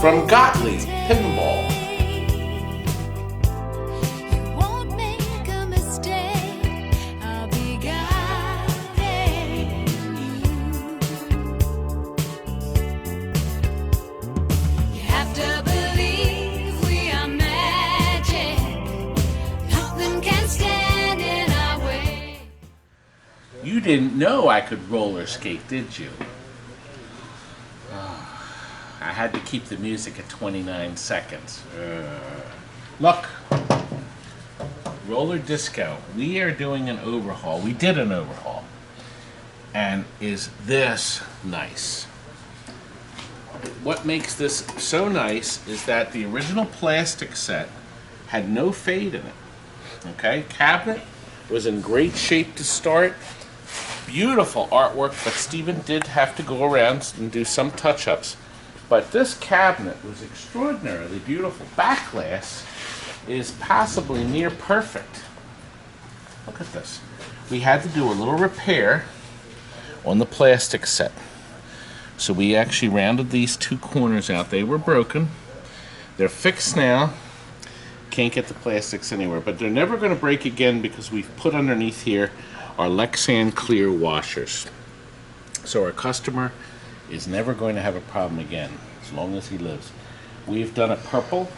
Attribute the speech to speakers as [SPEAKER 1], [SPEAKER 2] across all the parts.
[SPEAKER 1] from Gottlieb Pinball. You didn't know I could roller skate, did you? I had to keep the music at 29 seconds. Look, roller disco. We are doing an overhaul. We did an overhaul. And is this nice? What makes this so nice is that the original plastic set had no fade in it. Okay, cabinet was in great shape to start. Beautiful artwork, but Stephen did have to go around and do some touch-ups. But this cabinet was extraordinarily beautiful. Back glass is passably near perfect. Look at this. We had to do a little repair on the plastic set. So we actually rounded these two corners out. They were broken. They're fixed now. Can't get the plastics anywhere, but they're never going to break again because we've put underneath here our Lexan clear washers. So our customer is never going to have a problem again as long as he lives. We've done a purple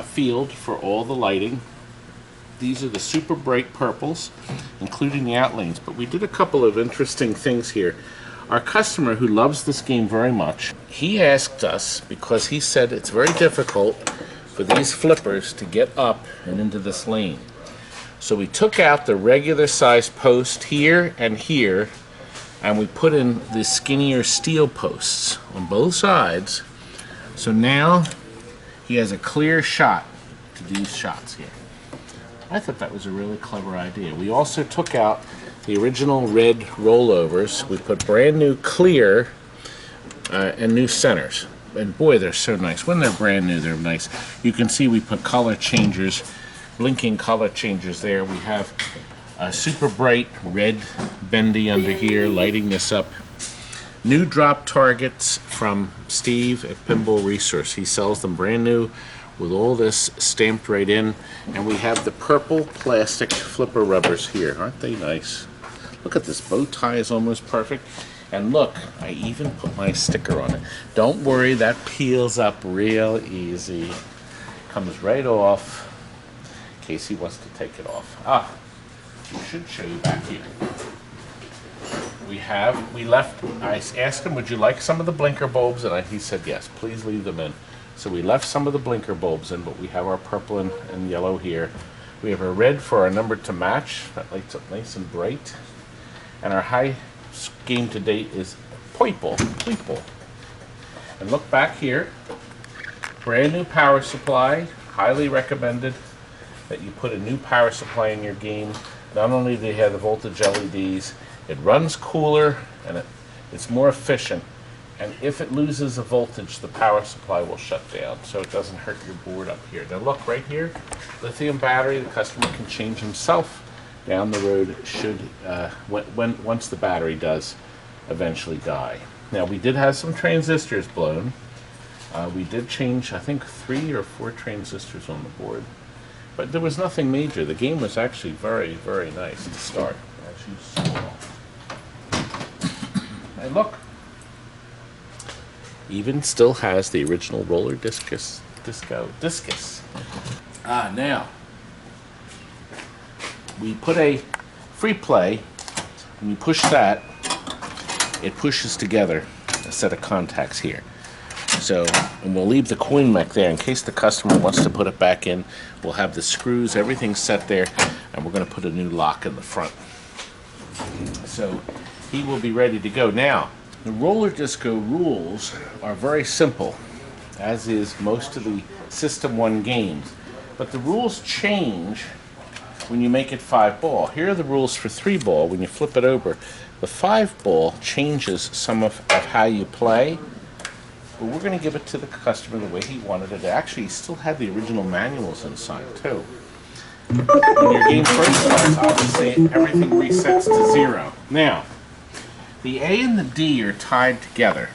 [SPEAKER 1] field for all the lighting. These are the super bright purples, including the outlanes, but we did a couple of interesting things here. Our customer, who loves this game very much, he asked us, because he said it's very difficult for these flippers to get up and into this lane. So we took out the regular size post here and here, and we put in the skinnier steel posts on both sides. So now he has a clear shot to these shots here. I thought that was a really clever idea. We also took out the original red rollovers. We put brand new clear and new centers. And boy, they're so nice. When they're brand new, they're nice. You can see we put color changers, blinking color changers there. We have a super bright red bendy under here, lighting this up. New drop targets from Steve at Pinball Resource. He sells them brand new with all this stamped right in. And we have the purple plastic flipper rubbers here. Aren't they nice? Look at this, bow tie is almost perfect. And look, I even put my sticker on it. Don't worry, that peels up real easy. Comes right off in case he wants to take it off. We should show you back here. I asked him, would you like some of the blinker bulbs? And he said, yes, please leave them in. So we left some of the blinker bulbs in, but we have our purple and yellow here. We have our red for our number to match. That lights up nice and bright. And our high game to date is purple. And look back here. Brand new power supply. Highly recommended that you put a new power supply in your game. Not only do they have the voltage LEDs, it runs cooler and it's more efficient. And if it loses a voltage, the power supply will shut down, so it doesn't hurt your board up here. Now look right here, lithium battery. The customer can change himself down the road should once the battery does eventually die. Now we did have some transistors blown. We did change, I think, 3 or 4 transistors on the board. But there was nothing major. The game was actually very, very nice to start, as you saw. And look, even still has the original roller discus. Now, we put a free play. When you push that, it pushes together a set of contacts here. So, and we'll leave the coin mech there in case the customer wants to put it back in. We'll have the screws, everything set there, and we're going to put a new lock in the front. So he will be ready to go. Now, the roller disco rules are very simple, as is most of the System 1 games. But the rules change when you make it 5-ball. Here are the rules for 3-ball. When you flip it over, the 5-ball changes some of how you play. But we're going to give it to the customer the way he wanted it. Actually, he still had the original manuals inside, too. When your game first starts, obviously, everything resets to 0. Now, the A and the D are tied together.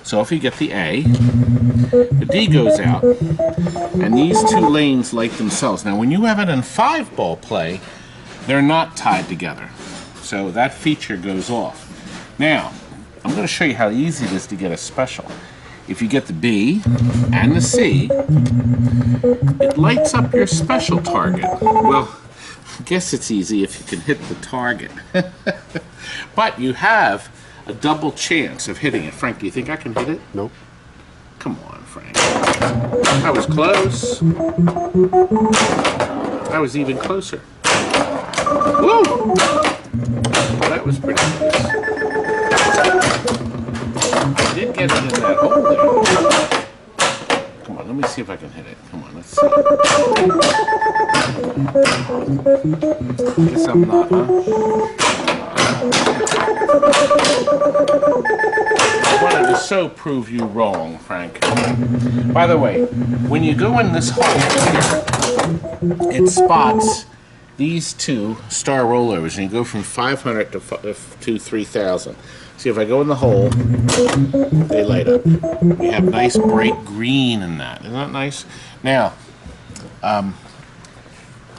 [SPEAKER 1] So if you get the A, the D goes out, and these two lanes light themselves. Now when you have it in 5-ball play, they're not tied together. So that feature goes off. Now, I'm going to show you how easy it is to get a special. If you get the B and the C, it lights up your special target. Well, I guess it's easy if you can hit the target. But you have a double chance of hitting it. Frank, do you think I can hit it?
[SPEAKER 2] Nope.
[SPEAKER 1] Come on, Frank. I was close. I was even closer. Woo! Well, that was pretty close. I did get it in that hole there. Come on, let me see if I can hit it. Come on, let's see. Guess I'm not, huh? I wanted to so prove you wrong, Frank. By the way, when you go in this hole here, it spots these two star rollovers, and you go from 500 to 3,000. See, if I go in the hole, they light up. We have nice bright green in that. Isn't that nice? Now, I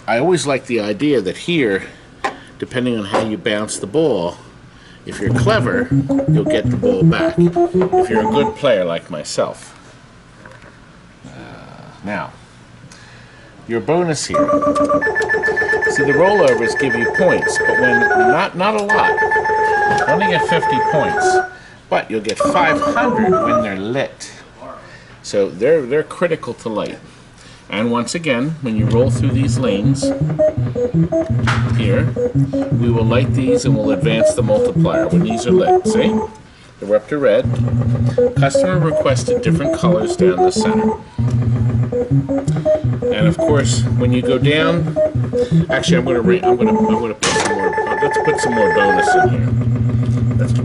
[SPEAKER 1] always like the idea that here, depending on how you bounce the ball, if you're clever, you'll get the ball back. If you're a good player like myself. Now, your bonus here. See, the rollovers give you points, but when not a lot. You only get 50 points, but you'll get 500 when they're lit. So they're critical to light. And once again, when you roll through these lanes here, we will light these and we'll advance the multiplier when these are lit. See? They're up to red. Customer requested different colors down the center. And of course, when you go down, actually, I'm going to put some more. Let's put some more bonus in here.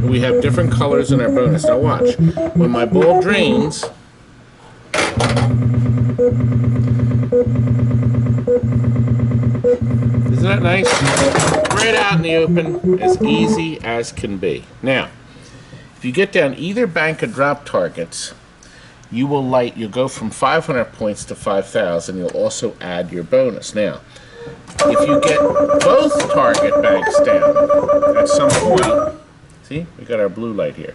[SPEAKER 1] We have different colors in our bonus. Now watch. When my ball drains, isn't that nice? Right out in the open, as easy as can be. Now, if you get down either bank of drop targets, you'll go from 500 points to 5,000. You'll also add your bonus. Now, if you get both target banks down at some point, see, we got our blue light here.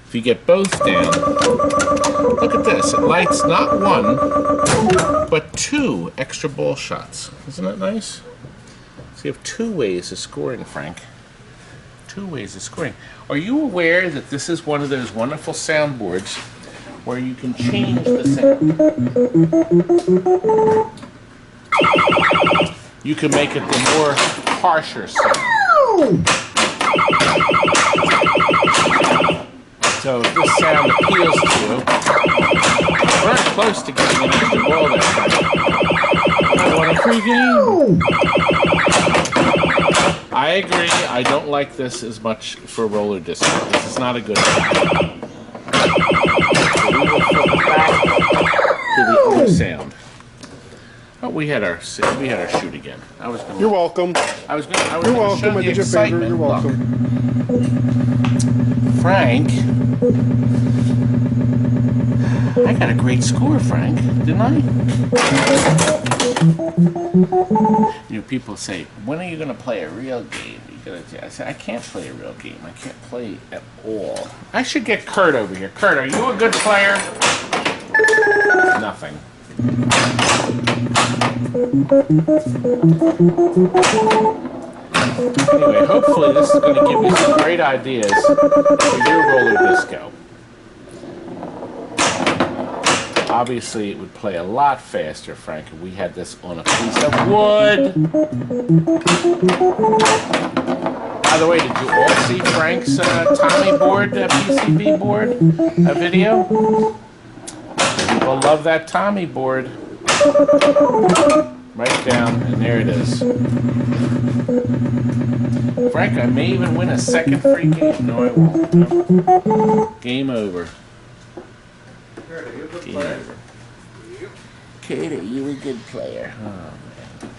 [SPEAKER 1] If you get both down, look at this. It lights not one, but 2 extra ball shots. Isn't that nice? So you have 2 ways of scoring, Frank. 2 ways of scoring. Are you aware that this is one of those wonderful soundboards where you can change the sound? You can make it the more harsher sound. So if this sound appeals to you, we're very close to getting an extra ball there. I want a free game. I agree. I don't like this as much for roller disco. This is not a good one. So we will flip it back to the other sound. Oh, we had our shoot again.
[SPEAKER 2] You're welcome. You're welcome. I did your favor. You're welcome. Frank,
[SPEAKER 1] I got a great score, Frank, didn't I? You know, people say, when are you going to play a real game? I say, I can't play a real game. I can't play at all. I should get Kurt over here. Kurt, are you a good player? Nothing. Anyway, hopefully this is going to give you some great ideas for your roller disco. Obviously, it would play a lot faster, Frank, if we had this on a piece of wood. By the way, did you all see Frank's Tommy board, PCB board video? People love that Tommy board. Right down, and there it is. Frank, I may even win a second free game. No, I won't. No. Game over. Game over. Katie, you a good player. Oh, man.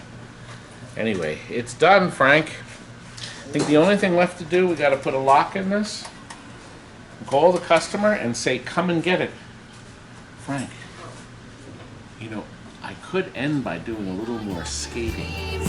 [SPEAKER 1] Anyway, it's done, Frank. I think the only thing left to do, we got to put a lock in this. call the customer and say, come and get it. Frank, you know, I could end by doing a little more skating.